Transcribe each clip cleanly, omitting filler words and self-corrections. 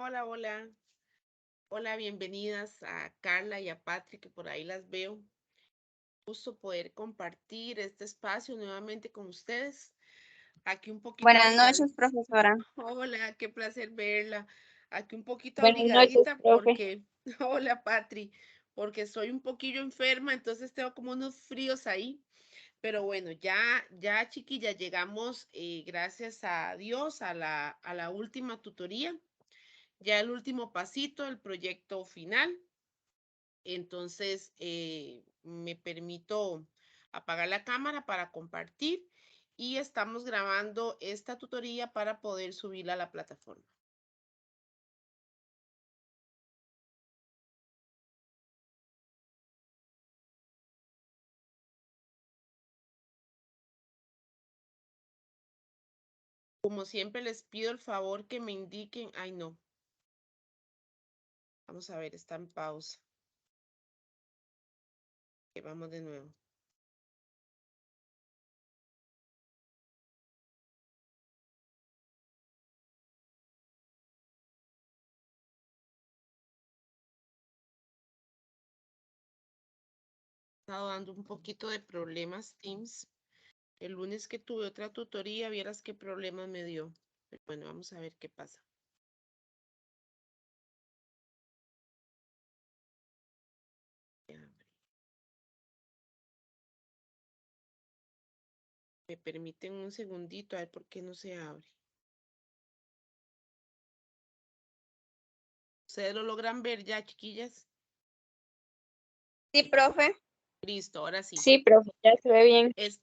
Hola, hola. Hola, bienvenidas a Carla y a Patrick, que por ahí las veo. Gusto poder compartir este espacio nuevamente con ustedes. Aquí un poquito Buenas obligada. noches, profesora. Hola, qué placer verla. Aquí un poquito Buenas noches, obligadita profe. porque, hola, Patri, porque estoy un poquillo enferma, entonces tengo como unos fríos ahí. Pero bueno, ya chiquilla, llegamos, gracias a Dios, a la última tutoría. Ya el último pasito, el proyecto final. Entonces, me permito apagar la cámara para compartir y estamos grabando esta tutoría para poder subirla a la plataforma. Como siempre les pido el favor que me indiquen, ay no, vamos a ver, está en pausa. Vamos de nuevo. Estado dando un poquito de problemas Teams. El lunes que tuve otra tutoría, vieras qué problemas me dio. Pero bueno, vamos a ver qué pasa. Me permiten un segundito, a ver por qué no se abre. ¿Ustedes lo logran ver ya, chiquillas? Sí, profe. Listo, ahora sí. Sí, profe, ya se ve bien. Es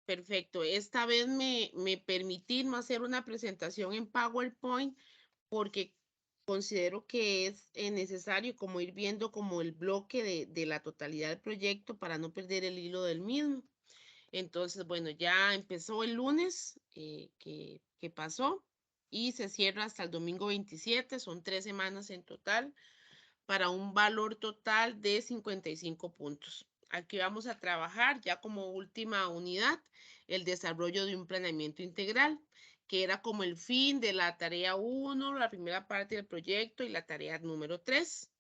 perfecto. Esta vez me permití no hacer una presentación en PowerPoint porque considero que es necesario como ir viendo como el bloque de la totalidad del proyecto para no perder el hilo del mismo. Entonces, bueno, ya empezó el lunes que pasó y se cierra hasta el domingo 27. Son 3 semanas en total para un valor total de 55 puntos. Aquí vamos a trabajar ya como última unidad el desarrollo de un planeamiento integral, que era como el fin de la tarea 1, la primera parte del proyecto y la tarea número 3.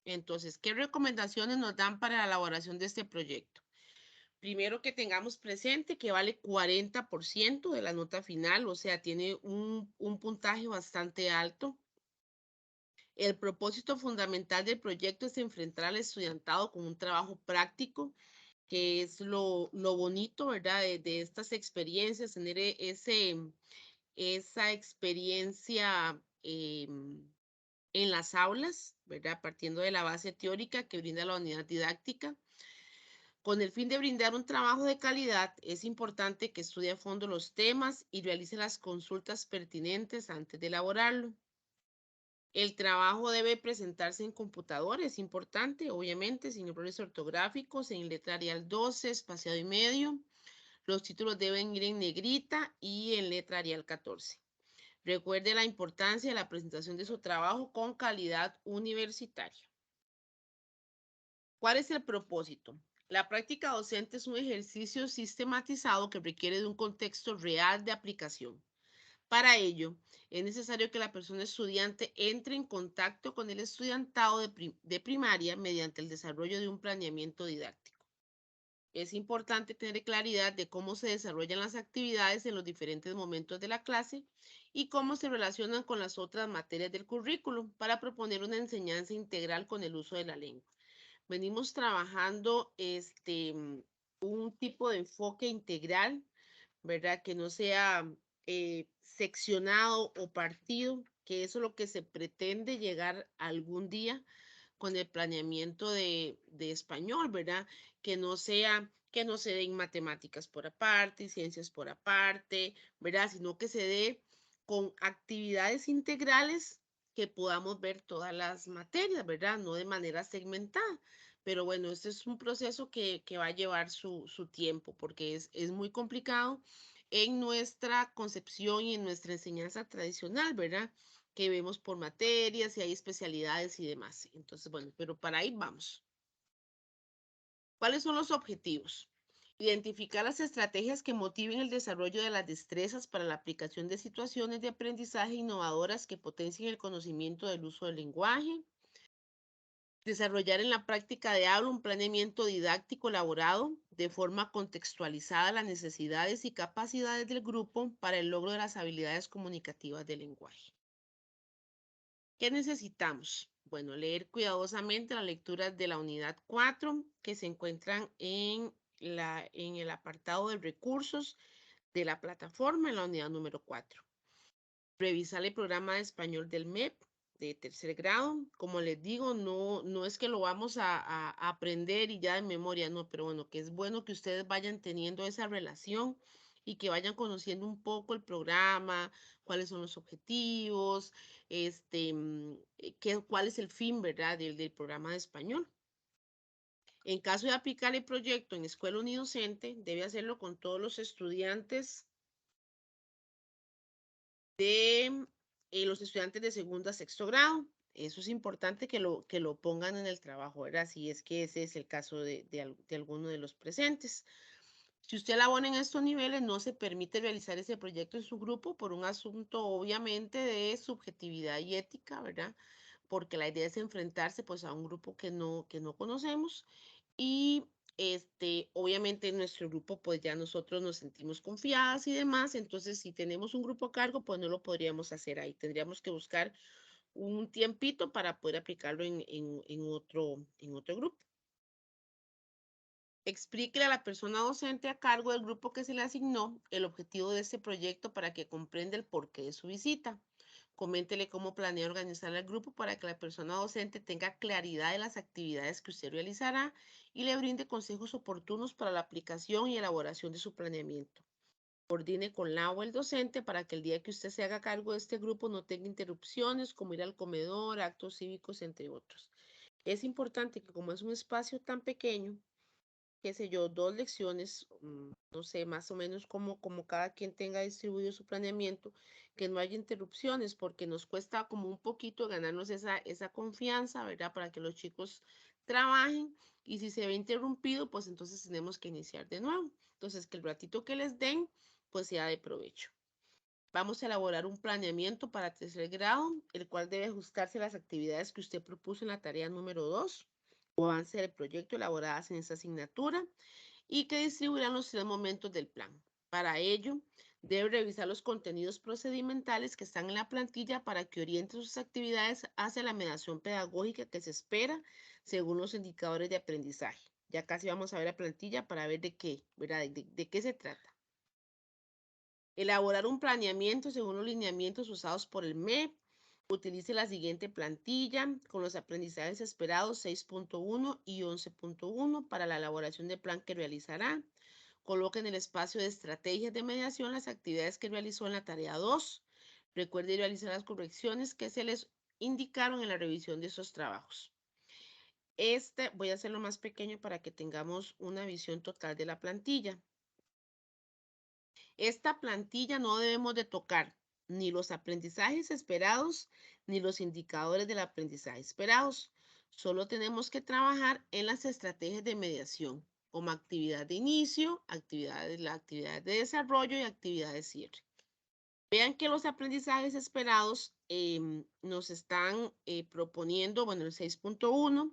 Entonces, ¿qué recomendaciones nos dan para la elaboración de este proyecto? Primero que tengamos presente que vale 40% de la nota final, o sea, tiene un puntaje bastante alto. El propósito fundamental del proyecto es enfrentar al estudiantado con un trabajo práctico, que es lo bonito, ¿verdad? De estas experiencias, tener esa experiencia en las aulas, ¿verdad? Partiendo de la base teórica que brinda la unidad didáctica. Con el fin de brindar un trabajo de calidad, es importante que estudie a fondo los temas y realice las consultas pertinentes antes de elaborarlo. El trabajo debe presentarse en computador, es importante, obviamente, sin errores ortográficos, en letra Arial 12, espaciado y medio. Los títulos deben ir en negrita y en letra Arial 14. Recuerde la importancia de la presentación de su trabajo con calidad universitaria. ¿Cuál es el propósito? La práctica docente es un ejercicio sistematizado que requiere de un contexto real de aplicación. Para ello, es necesario que la persona estudiante entre en contacto con el estudiantado de primaria mediante el desarrollo de un planeamiento didáctico. Es importante tener claridad de cómo se desarrollan las actividades en los diferentes momentos de la clase y cómo se relacionan con las otras materias del currículum para proponer una enseñanza integral con el uso de la lengua. Venimos trabajando un tipo de enfoque integral, ¿verdad? Que no sea seccionado o partido, que eso es lo que se pretende llegar algún día con el planeamiento de español, ¿verdad? Que no se den matemáticas por aparte, ciencias por aparte, ¿verdad? Sino que se dé con actividades integrales que podamos ver todas las materias, ¿verdad? No de manera segmentada. Pero bueno, este es un proceso que va a llevar su tiempo porque es muy complicado en nuestra concepción y en nuestra enseñanza tradicional, ¿verdad? Que vemos por materias y hay especialidades y demás. Entonces, bueno, pero para ahí vamos. ¿Cuáles son los objetivos? Identificar las estrategias que motiven el desarrollo de las destrezas para la aplicación de situaciones de aprendizaje innovadoras que potencien el conocimiento del uso del lenguaje. Desarrollar en la práctica de habla un planeamiento didáctico elaborado de forma contextualizada a las necesidades y capacidades del grupo para el logro de las habilidades comunicativas del lenguaje. ¿Qué necesitamos? Bueno, leer cuidadosamente las lecturas de la unidad 4 que se encuentran en el apartado de recursos de la plataforma en la unidad número 4. Revisar el programa de español del MEP de tercer grado. Como les digo, no es que lo vamos a aprender y ya de memoria, no, pero bueno, que es bueno que ustedes vayan teniendo esa relación y que vayan conociendo un poco el programa, cuáles son los objetivos, cuál es el fin, ¿verdad?, del programa de español. En caso de aplicar el proyecto en Escuela Unidocente, debe hacerlo con todos los estudiantes de los estudiantes de segundo a sexto grado. Eso es importante que lo pongan en el trabajo, ¿verdad? Si es que ese es el caso de alguno de los presentes. Si usted labora en estos niveles, no se permite realizar ese proyecto en su grupo por un asunto, obviamente, de subjetividad y ética, ¿verdad? Porque la idea es enfrentarse, pues, a un grupo que no conocemos y obviamente en nuestro grupo, pues ya nosotros nos sentimos confiadas y demás, entonces si tenemos un grupo a cargo, pues no lo podríamos hacer ahí, tendríamos que buscar un tiempito para poder aplicarlo en otro grupo. Explíquele a la persona docente a cargo del grupo que se le asignó el objetivo de este proyecto para que comprenda el porqué de su visita. Coméntele cómo planea organizar el grupo para que la persona docente tenga claridad de las actividades que usted realizará y le brinde consejos oportunos para la aplicación y elaboración de su planeamiento. Coordine con la o el docente para que el día que usted se haga cargo de este grupo no tenga interrupciones como ir al comedor, actos cívicos, entre otros. Es importante que como es un espacio tan pequeño, qué sé yo, 2 lecciones, no sé, más o menos como cada quien tenga distribuido su planeamiento, que no haya interrupciones, porque nos cuesta como un poquito ganarnos esa confianza, ¿verdad? Para que los chicos trabajen y si se ve interrumpido, pues entonces tenemos que iniciar de nuevo. Entonces, que el ratito que les den, pues sea de provecho. Vamos a elaborar un planeamiento para tercer grado, el cual debe ajustarse a las actividades que usted propuso en la tarea número 2 o avance del proyecto elaboradas en esa asignatura y que distribuirán los 3 momentos del plan. Para ello, debe revisar los contenidos procedimentales que están en la plantilla para que oriente sus actividades hacia la mediación pedagógica que se espera según los indicadores de aprendizaje. Ya casi vamos a ver la plantilla para ver de qué, ¿verdad? De qué se trata. Elaborar un planeamiento según los lineamientos usados por el MEP. Utilice la siguiente plantilla con los aprendizajes esperados 6.1 y 11.1 para la elaboración del plan que realizará. Coloque en el espacio de estrategias de mediación las actividades que realizó en la tarea 2. Recuerde realizar las correcciones que se les indicaron en la revisión de esos trabajos. Voy a hacerlo más pequeño para que tengamos una visión total de la plantilla. Esta plantilla no debemos de tocar ni los aprendizajes esperados ni los indicadores del aprendizaje esperados. Solo tenemos que trabajar en las estrategias de mediación, como actividad de inicio, la actividad de desarrollo y actividad de cierre. Vean que los aprendizajes esperados nos están proponiendo, bueno, el 6.1,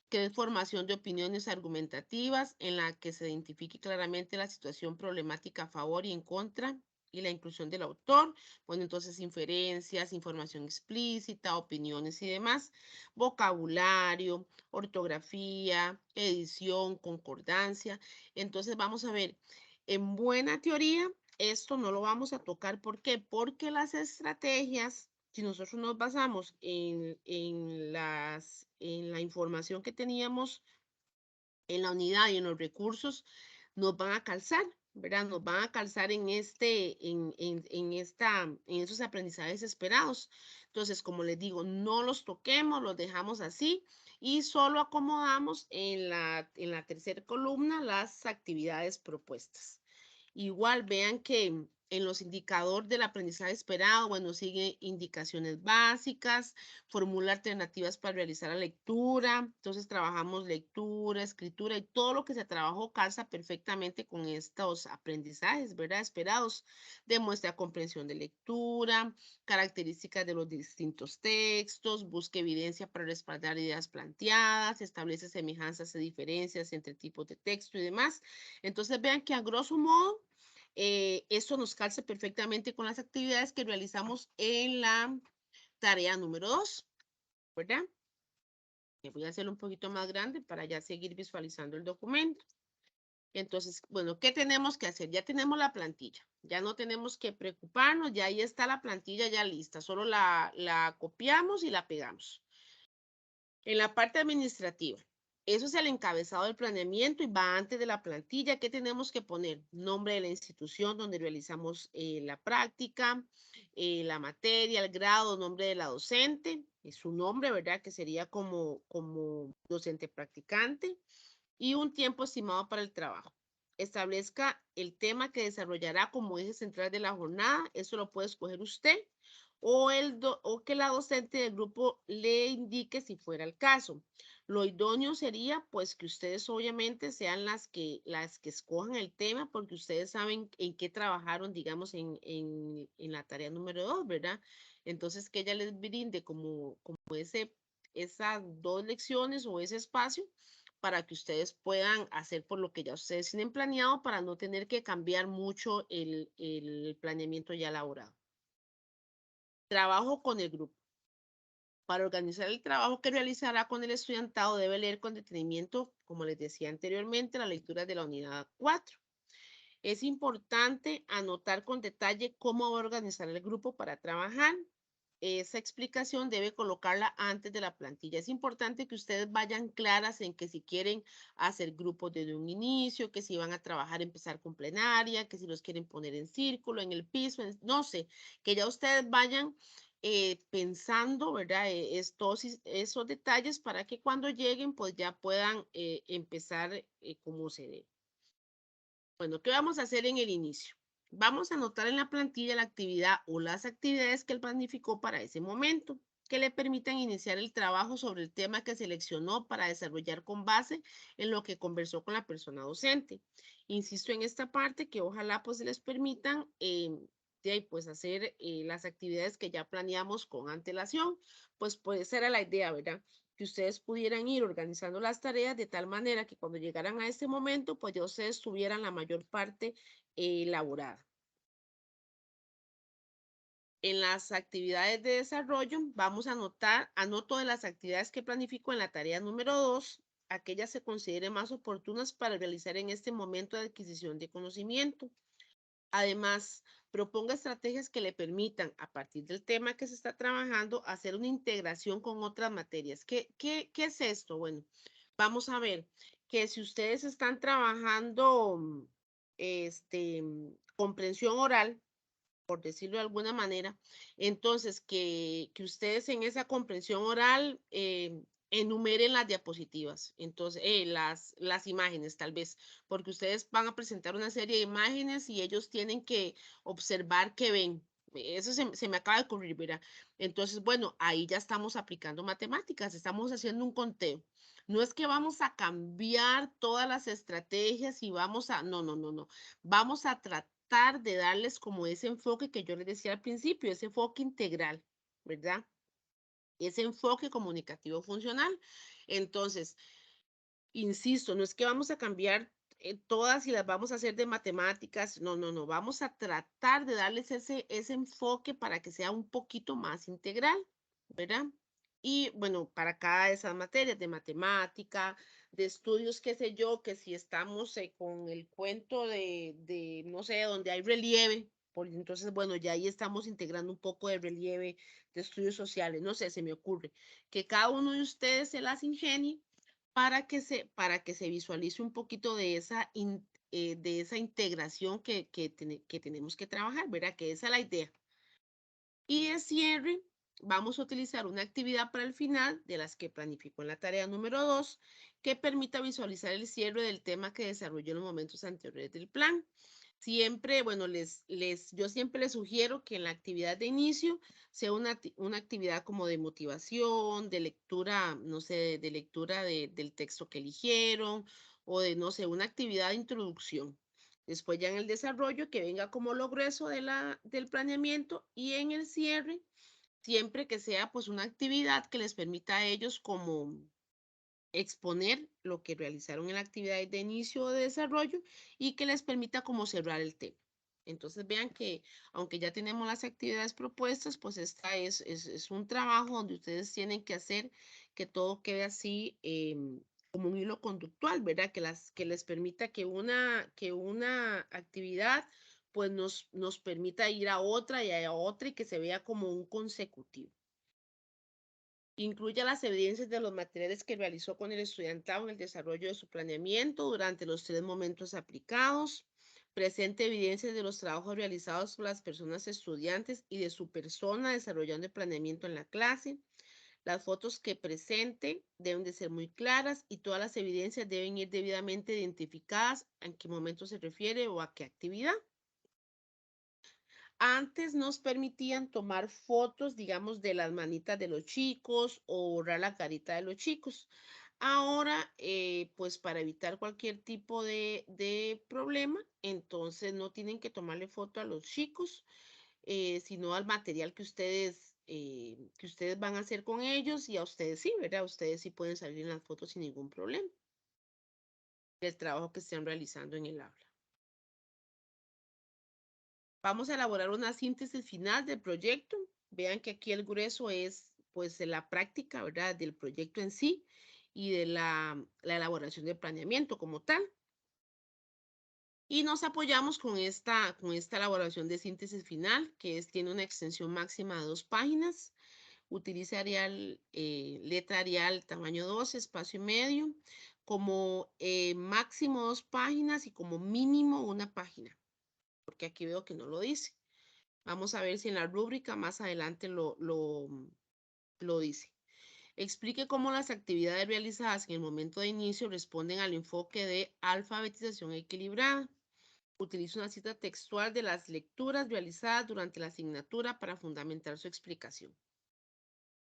que es formación de opiniones argumentativas en la que se identifique claramente la situación problemática a favor y en contra y la inclusión del autor. Bueno, entonces inferencias, información explícita, opiniones y demás, vocabulario, ortografía, edición, concordancia. Entonces vamos a ver, en buena teoría, esto no lo vamos a tocar. ¿Por qué? Porque las estrategias, si nosotros nos basamos en la información que teníamos en la unidad y en los recursos, nos van a calzar, ¿verdad? Nos van a calzar en esos aprendizajes esperados. Entonces, como les digo, no los toquemos, los dejamos así y solo acomodamos en la tercera columna las actividades propuestas. Igual vean que en los indicadores del aprendizaje esperado, bueno, sigue indicaciones básicas, formula alternativas para realizar la lectura, entonces trabajamos lectura, escritura y todo lo que se trabajó calza perfectamente con estos aprendizajes, ¿verdad? Esperados. Demuestra comprensión de lectura, características de los distintos textos, busca evidencia para respaldar ideas planteadas, establece semejanzas y diferencias entre tipos de texto y demás. Entonces vean que a grosso modo, esto nos calza perfectamente con las actividades que realizamos en la tarea número 2, ¿verdad? Voy a hacerlo un poquito más grande para ya seguir visualizando el documento. Entonces, bueno, ¿qué tenemos que hacer? Ya tenemos la plantilla, ya no tenemos que preocuparnos, ya ahí está la plantilla ya lista, solo la copiamos y la pegamos. En la parte administrativa, eso es el encabezado del planeamiento y va antes de la plantilla. ¿Qué tenemos que poner? Nombre de la institución donde realizamos la práctica, la materia, el grado, nombre de la docente, su nombre, ¿verdad? Que sería como docente practicante y un tiempo estimado para el trabajo. Establezca el tema que desarrollará como eje central de la jornada. Eso lo puede escoger usted o que la docente del grupo le indique si fuera el caso. Lo idóneo sería pues que ustedes obviamente sean las que escojan el tema porque ustedes saben en qué trabajaron, digamos, en la tarea número 2, ¿verdad? Entonces que ella les brinde como esas 2 lecciones o ese espacio para que ustedes puedan hacer por lo que ya ustedes tienen planeado para no tener que cambiar mucho el planeamiento ya elaborado. Trabajo con el grupo. Para organizar el trabajo que realizará con el estudiantado debe leer con detenimiento, como les decía anteriormente, la lectura de la unidad 4. Es importante anotar con detalle cómo va a organizar el grupo para trabajar. Esa explicación debe colocarla antes de la plantilla. Es importante que ustedes vayan claras en que si quieren hacer grupos desde un inicio, que si van a trabajar, empezar con plenaria, que si los quieren poner en círculo, en el piso, no sé, que ya ustedes vayan pensando, ¿verdad? Esos detalles para que cuando lleguen, pues ya puedan empezar como se debe. Bueno, ¿qué vamos a hacer en el inicio? Vamos a anotar en la plantilla la actividad o las actividades que él planificó para ese momento, que le permitan iniciar el trabajo sobre el tema que seleccionó para desarrollar con base en lo que conversó con la persona docente. Insisto en esta parte que ojalá pues les permitan pues hacer las actividades que ya planeamos con antelación, pues esa era la idea, ¿verdad? Que ustedes pudieran ir organizando las tareas de tal manera que cuando llegaran a este momento, pues ya ustedes tuvieran la mayor parte elaborada. En las actividades de desarrollo, vamos a anoto de las actividades que planifico en la tarea número 2, aquellas se consideren más oportunas para realizar en este momento de adquisición de conocimiento. Además, proponga estrategias que le permitan, a partir del tema que se está trabajando, hacer una integración con otras materias. ¿Qué es esto? Bueno, vamos a ver que si ustedes están trabajando comprensión oral, por decirlo de alguna manera, entonces que ustedes en esa comprensión oral enumeren las diapositivas, entonces las imágenes tal vez, porque ustedes van a presentar una serie de imágenes y ellos tienen que observar qué ven. Eso se me acaba de ocurrir, ¿verdad? Entonces, bueno, ahí ya estamos aplicando matemáticas, estamos haciendo un conteo. No es que vamos a cambiar todas las estrategias y vamos a, no. Vamos a tratar de darles como ese enfoque que yo les decía al principio, ese enfoque integral, ¿verdad? Ese enfoque comunicativo funcional. Entonces, insisto, no es que vamos a cambiar todas y las vamos a hacer de matemáticas, no, vamos a tratar de darles ese enfoque para que sea un poquito más integral, ¿verdad? Y bueno, para cada de esas materias de matemática, de estudios, qué sé yo, que si estamos con el cuento no sé, donde hay relieve, entonces, bueno, ya ahí estamos integrando un poco de relieve, de estudios sociales, no sé, se me ocurre, que cada uno de ustedes se las ingenie para que se visualice un poquito de esa integración que tenemos que trabajar, ¿verdad? Que esa es la idea. Y de cierre, vamos a utilizar una actividad para el final de las que planificó en la tarea número 2, que permita visualizar el cierre del tema que desarrolló en los momentos anteriores del plan. siempre, bueno, yo siempre les sugiero que en la actividad de inicio sea una actividad como de motivación, de lectura, no sé, de lectura del texto que eligieron, o de, no sé, una actividad de introducción. Después ya en el desarrollo que venga como lo grueso del planeamiento, y en el cierre, siempre que sea pues una actividad que les permita a ellos como exponer lo que realizaron en la actividad de inicio o de desarrollo, y que les permita como cerrar el tema. Entonces vean que aunque ya tenemos las actividades propuestas, pues esta es un trabajo donde ustedes tienen que hacer que todo quede así, como un hilo conductual, ¿verdad? Que les permita que una actividad pues nos permita ir a otra y a otra, y que se vea como un consecutivo. Incluya las evidencias de los materiales que realizó con el estudiantado en el desarrollo de su planeamiento durante los 3 momentos aplicados. Presente evidencias de los trabajos realizados por las personas estudiantes y de su persona desarrollando el planeamiento en la clase. Las fotos que presente deben de ser muy claras, y todas las evidencias deben ir debidamente identificadas en qué momento se refiere o a qué actividad. Antes nos permitían tomar fotos, digamos, de las manitas de los chicos o borrar la carita de los chicos. Ahora, pues para evitar cualquier tipo de problema, entonces no tienen que tomarle foto a los chicos, sino al material que ustedes van a hacer con ellos, y a ustedes sí, ¿verdad? Ustedes sí pueden salir en las fotos sin ningún problema del trabajo que estén realizando en el aula. Vamos a elaborar una síntesis final del proyecto. Vean que aquí el grueso es pues la práctica, ¿verdad? Del proyecto en sí, y de la elaboración del planeamiento como tal. Y nos apoyamos con esta elaboración de síntesis final, que tiene una extensión máxima de 2 páginas. Utiliza letra Arial tamaño 12, espacio y medio, como máximo 2 páginas y como mínimo 1 página, porque aquí veo que no lo dice. Vamos a ver si en la rúbrica más adelante lo dice. Explique cómo las actividades realizadas en el momento de inicio responden al enfoque de alfabetización equilibrada. Utilice una cita textual de las lecturas realizadas durante la asignatura para fundamentar su explicación.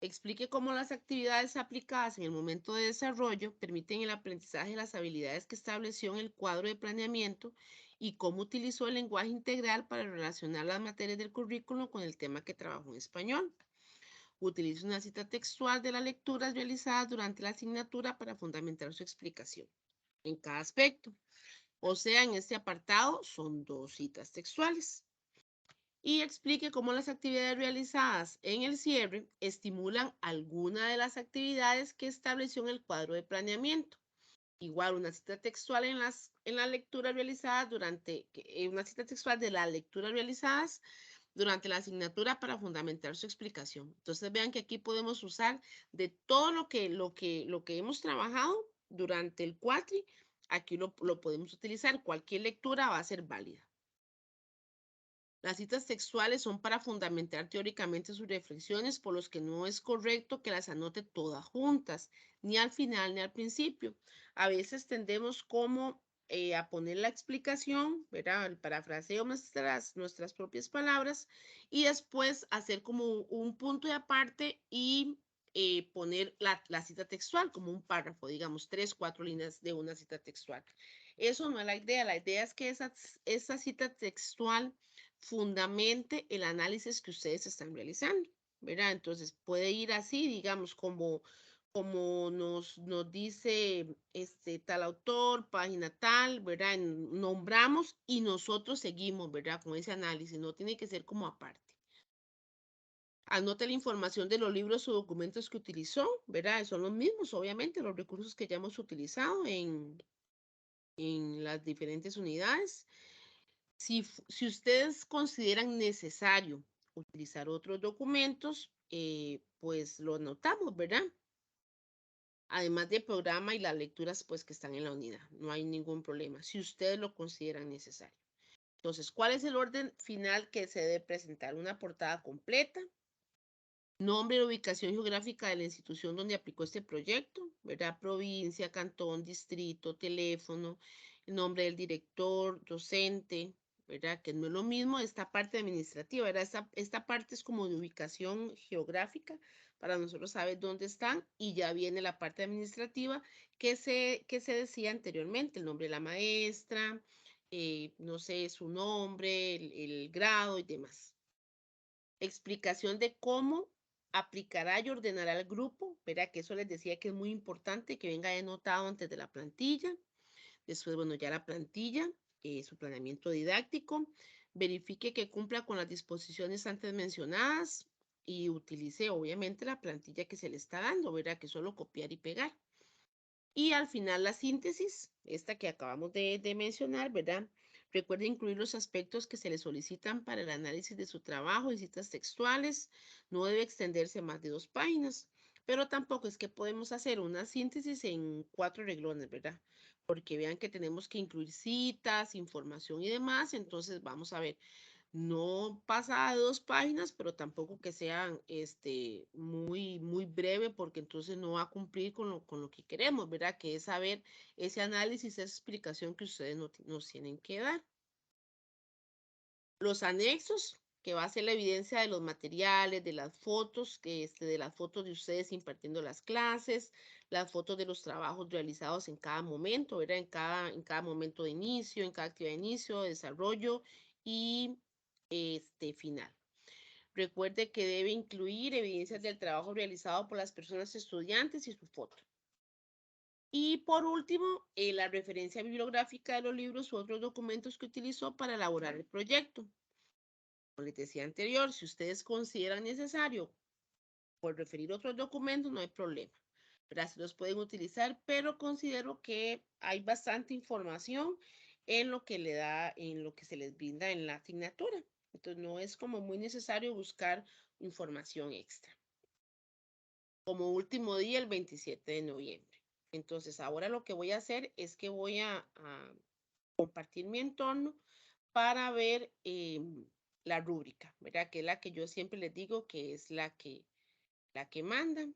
Explique cómo las actividades aplicadas en el momento de desarrollo permiten el aprendizaje de las habilidades que estableció en el cuadro de planeamiento, y cómo utilizó el lenguaje integral para relacionar las materias del currículo con el tema que trabajó en español. Utilice una cita textual de las lecturas realizadas durante la asignatura para fundamentar su explicación en cada aspecto. O sea, en este apartado son 2 citas textuales. Y explique cómo las actividades realizadas en el cierre estimulan alguna de las actividades que estableció en el cuadro de planeamiento. Igual una cita textual en las lecturas realizadas una cita textual de las lecturas realizadas durante la asignatura para fundamentar su explicación. Entonces vean que aquí podemos usar de todo lo que hemos trabajado durante el cuatri. Aquí lo podemos utilizar. Cualquier lectura va a ser válida. Las citas textuales son para fundamentar teóricamente sus reflexiones, por los que no es correcto que las anote todas juntas, ni al final ni al principio. A veces tendemos como a poner la explicación, ¿verdad? El parafraseo, nuestras propias palabras, y después hacer como un punto de aparte y poner la cita textual como un párrafo, digamos, 3, 4 líneas de una cita textual. Eso no es la idea. La idea es que esa cita textual fundamente el análisis que ustedes están realizando, ¿verdad? Entonces puede ir así, digamos, como nos dice tal autor, página tal, ¿verdad? Nombramos y nosotros seguimos, ¿verdad? Con ese análisis, no tiene que ser como aparte. Anote la información de los libros o documentos que utilizó, ¿verdad? Son los mismos, obviamente, los recursos que ya hemos utilizado en las diferentes unidades. Si ustedes consideran necesario utilizar otros documentos, pues lo anotamos, ¿verdad? Además del programa y las lecturas, pues que están en la unidad. No hay ningún problema, si ustedes lo consideran necesario. Entonces, ¿cuál es el orden final que se debe presentar? Una portada completa, nombre y ubicación geográfica de la institución donde aplicó este proyecto, ¿verdad? Provincia, cantón, distrito, teléfono, el nombre del director, docente, ¿verdad? Que no es lo mismo esta parte administrativa, ¿verdad? Esta parte es como de ubicación geográfica para nosotros saber dónde están y ya viene la parte administrativa que se decía anteriormente, el nombre de la maestra, no sé, su nombre, el grado y demás. Explicación de cómo aplicará y ordenará el grupo, ¿verdad? Que eso les decía que es muy importante que venga anotado antes de la plantilla. Después, bueno, ya la plantilla, su planeamiento didáctico, verifique que cumpla con las disposiciones antes mencionadas y utilice obviamente la plantilla que se le está dando, ¿verdad? Que solo copiar y pegar. Y al final la síntesis, esta que acabamos de mencionar, ¿verdad? Recuerde incluir los aspectos que se le solicitan para el análisis de su trabajo y citas textuales. No debe extenderse más de 2 páginas, pero tampoco es que podemos hacer una síntesis en 4 renglones, ¿verdad? Porque vean que tenemos que incluir citas, información y demás. Entonces vamos a ver, no pasa de 2 páginas, pero tampoco que sean muy breve, porque entonces no va a cumplir con lo que queremos, ¿verdad? Que es saber ese análisis, esa explicación que ustedes nos tienen que dar. Los anexos, que va a ser la evidencia de los materiales, de las fotos, de las fotos de ustedes impartiendo las clases, las fotos de los trabajos realizados en cada momento, ¿verdad? En cada momento de inicio, en cada actividad de inicio, desarrollo y final. Recuerde que debe incluir evidencias del trabajo realizado por las personas estudiantes y su foto. Y por último, la referencia bibliográfica de los libros u otros documentos que utilizó para elaborar el proyecto. Como les decía anterior, si ustedes consideran necesario por referir otros documentos, no hay problema. ¿Verdad? Se los pueden utilizar, pero considero que hay bastante información en lo que en lo que se les brinda en la asignatura. Entonces no es como muy necesario buscar información extra. Como último día, el 27 de noviembre. Entonces ahora lo que voy a hacer es que voy a compartir mi entorno para ver la rúbrica, ¿verdad? Que es la que yo siempre les digo que es la que manda.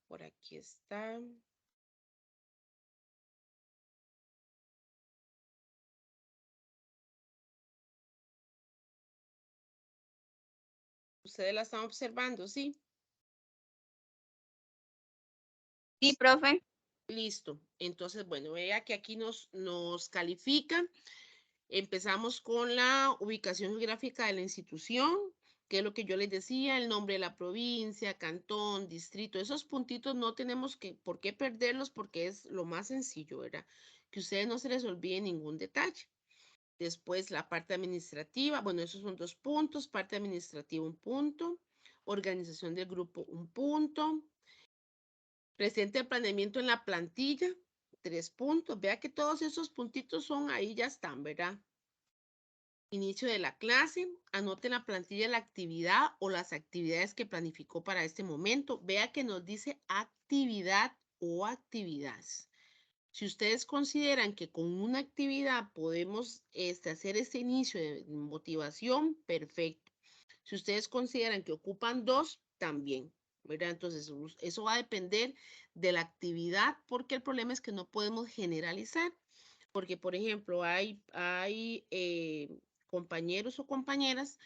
Por aquí está. Ustedes la están observando, ¿sí? Sí, profe. Listo. Entonces, bueno, vea que aquí nos califican. Empezamos con la ubicación geográfica de la institución, que es lo que yo les decía, el nombre de la provincia, cantón, distrito. Esos puntitos no tenemos por qué perderlos porque es lo más sencillo, ¿verdad? Que ustedes no se les olvide ningún detalle. Después la parte administrativa, bueno, esos son 2 puntos, parte administrativa 1 punto, organización del grupo 1 punto, presente el planeamiento en la plantilla 3 puntos, vea que todos esos puntitos son ahí, ya están, ¿verdad? Inicio de la clase, anote en la plantilla la actividad o las actividades que planificó para este momento, vea que nos dice actividad o actividades. Si ustedes consideran que con una actividad podemos hacer este inicio de motivación, perfecto. Si ustedes consideran que ocupan 2, también, ¿verdad? Entonces, eso va a depender de la actividad, porque el problema es que no podemos generalizar, porque, por ejemplo, hay compañeros o compañeras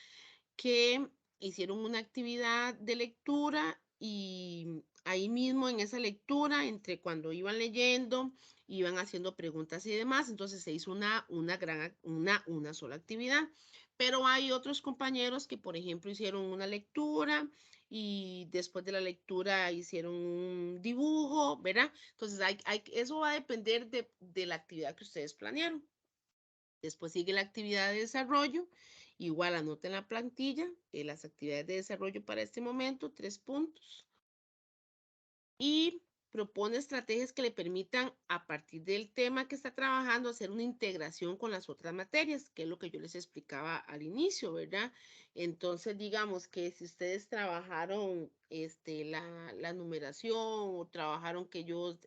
que hicieron una actividad de lectura y ahí mismo en esa lectura, entre cuando iban leyendo, iban haciendo preguntas y demás, entonces se hizo una sola actividad. Pero hay otros compañeros que, por ejemplo, hicieron una lectura y después de la lectura hicieron un dibujo, ¿verdad? Entonces, eso va a depender de la actividad que ustedes planearon. Después sigue la actividad de desarrollo. Igual anoten la plantilla, las actividades de desarrollo para este momento, 3 puntos. Y propone estrategias que le permitan, a partir del tema que está trabajando, hacer una integración con las otras materias, que es lo que yo les explicaba al inicio, ¿verdad? Entonces, digamos que si ustedes trabajaron la numeración o trabajaron que yo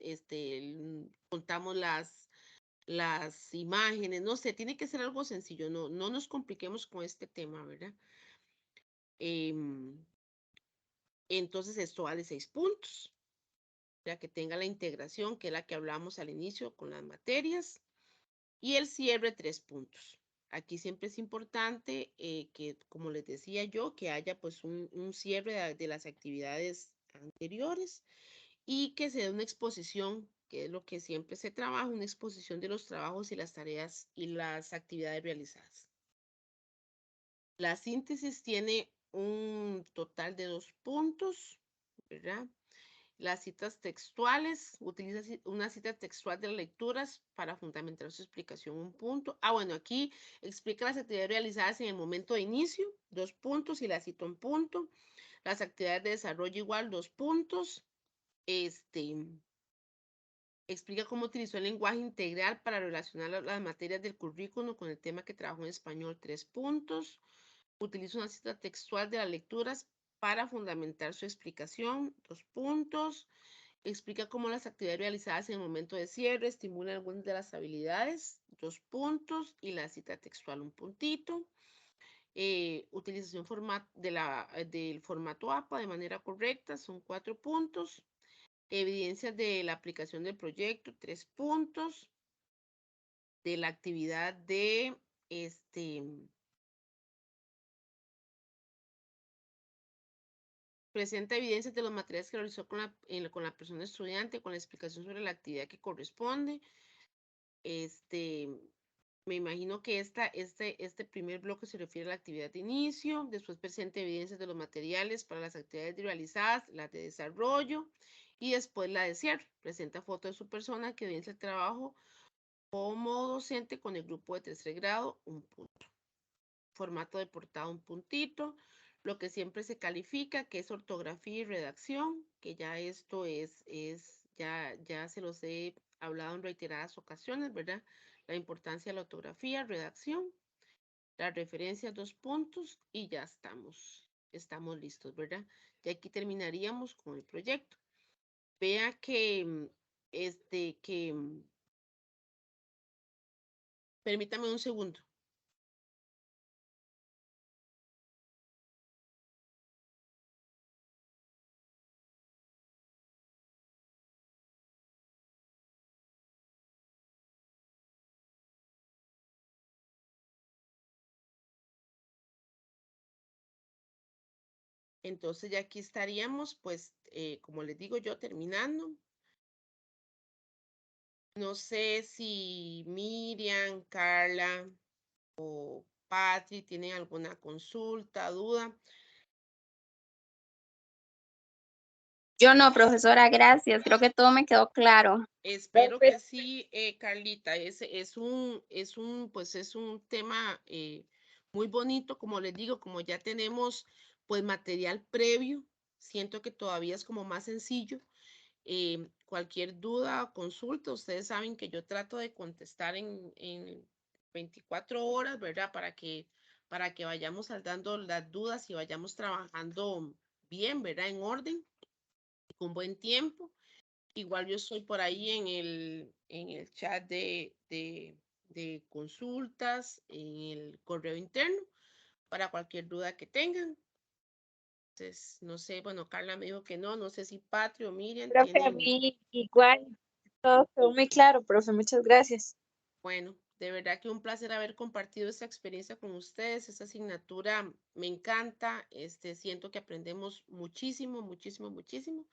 contamos las imágenes, no sé, tiene que ser algo sencillo, no nos compliquemos con este tema, ¿verdad? Entonces esto vale 6 puntos, ya que tenga la integración, que es la que hablamos al inicio con las materias, Y el cierre, 3 puntos. Aquí siempre es importante que, como les decía yo, que haya pues un cierre de las actividades anteriores y que se dé una exposición, que es lo que siempre se trabaja, una exposición de los trabajos y las tareas y las actividades realizadas. La síntesis tiene un total de 2 puntos, ¿verdad? Las citas textuales, utiliza una cita textual de las lecturas para fundamentar su explicación, 1 punto. Bueno, aquí explica las actividades realizadas en el momento de inicio, 2 puntos, y la cita 1 punto. Las actividades de desarrollo igual, 2 puntos. Explica cómo utilizó el lenguaje integral para relacionar las materias del currículo con el tema que trabajó en español, 3 puntos. Utiliza una cita textual de las lecturas para fundamentar su explicación, 2 puntos. Explica cómo las actividades realizadas en el momento de cierre estimulan algunas de las habilidades, 2 puntos, y la cita textual, 1 puntito. Utilización del formato APA de manera correcta, son 4 puntos. Evidencias de la aplicación del proyecto, 3 puntos. De la actividad de presenta evidencias de los materiales que realizó con la persona estudiante, con la explicación sobre la actividad que corresponde. Me imagino que este primer bloque se refiere a la actividad de inicio, después presenta evidencias de los materiales para las actividades realizadas, las de desarrollo, y después la de cierre. Presenta foto de su persona que evidencia el trabajo como docente con el grupo de tercer grado, 1 punto. Formato de portada, 1 puntito. Lo que siempre se califica, que es ortografía y redacción, que ya esto ya se los he hablado en reiteradas ocasiones, ¿verdad? La importancia de la ortografía, redacción, las referencias, 2 puntos, y ya estamos listos, ¿verdad? Y aquí terminaríamos con el proyecto. Vea que, permítame un segundo. Entonces ya aquí estaríamos, pues, como les digo yo, terminando. No sé si Miriam, Carla o Patri tienen alguna consulta, duda. Yo no, profesora, gracias. Creo que todo me quedó claro. Espero que sí, Carlita. Pues es un tema muy bonito, como les digo, como ya tenemos pues material previo, siento que todavía es como más sencillo. Cualquier duda o consulta, ustedes saben que yo trato de contestar en 24 horas, ¿verdad? Para que vayamos saldando las dudas y vayamos trabajando bien, ¿verdad? En orden, con buen tiempo. Igual yo estoy por ahí en el chat de consultas, en el correo interno, para cualquier duda que tengan. Entonces, no sé, bueno, Carla me dijo que no sé si Patri o Miriam Profe, a tienen. mí igual, todo quedó muy claro, profe, muchas gracias. Bueno, de verdad que un placer haber compartido esta experiencia con ustedes. Esta asignatura me encanta. Siento que aprendemos muchísimo, muchísimo, muchísimo.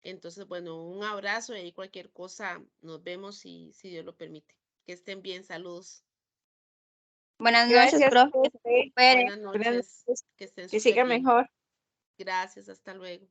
Entonces, bueno, un abrazo y ahí cualquier cosa nos vemos si Dios lo permite. Que estén bien, saludos. Buenas noches, Gracias, profe. Que se profe. recupere. Buenas Buenas noches, noches. que estén Que súper siga bien. mejor. Gracias, hasta luego.